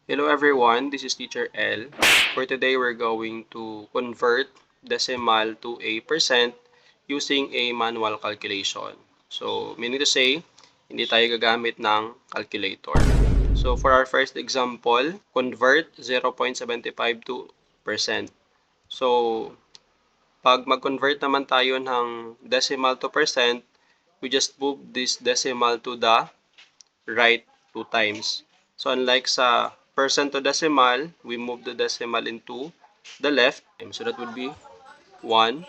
Hello everyone, this is Teacher L. For today, we're going to convert decimal to a percent using a manual calculation. So, meaning to say, hindi tayo gagamit ng calculator. So, for our first example, convert 0.75 to percent. So, pag mag-convert naman tayo ng decimal to percent, we just move this decimal to the right 2 times. So unlike sa percent to decimal, we move the decimal into the left. So that would be 1,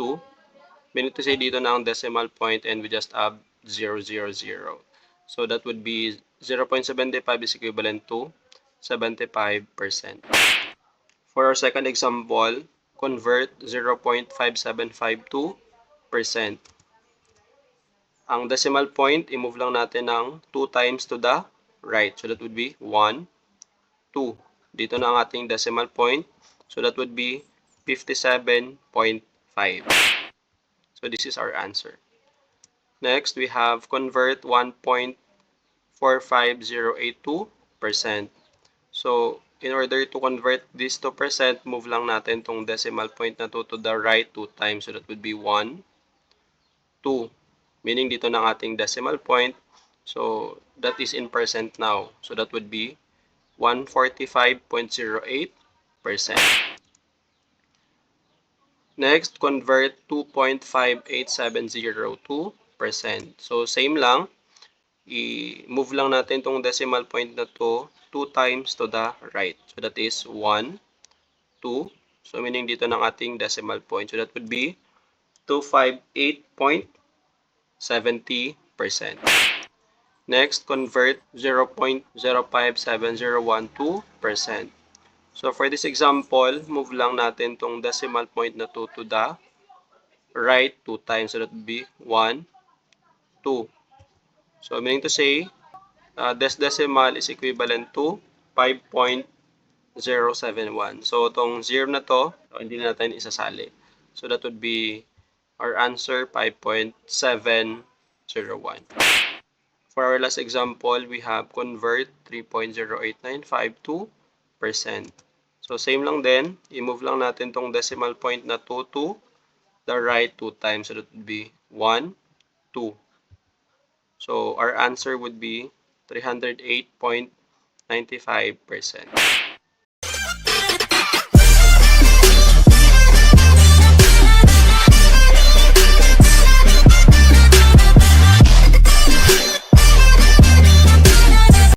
2. Meaning to say dito na ang decimal point and we just add 0, 0, 0. So that would be 0.75 is equivalent to 75%. For our second example, convert 0.575 to percent. Ang decimal point, i-move lang natin ng 2 times to the right. So that would be 1, 2. Dito na ang ating decimal point. So that would be 57.5. So this is our answer. Next, we have convert 1.45082 percent. So in order to convert this to percent, move lang natin tong decimal point na to the right 2 times. So that would be 1, 2. Meaning dito na ang ating decimal point. So that is in percent now. So that would be 145.08%. Next, convert 2.58702%. So same lang, i-move lang natin tong decimal point na to 2 times to the right. So that is 1, 2. So meaning dito ng ating decimal point. So that would be 258.70%. Next, convert 0.057012%. So for this example, move lang natin tong decimal point na to the right 2 times. So that would be 1, 2. So meaning to say, this decimal is equivalent to 5.071. So itong 0 na to, hindi na natin isasali. So that would be our answer, 5.701. For our last example, we have convert 3.08952 to percent. So same lang din, i-move lang natin tong decimal point na 2 to the right 2 times. So that would be 1, 2. So our answer would be 308.95%.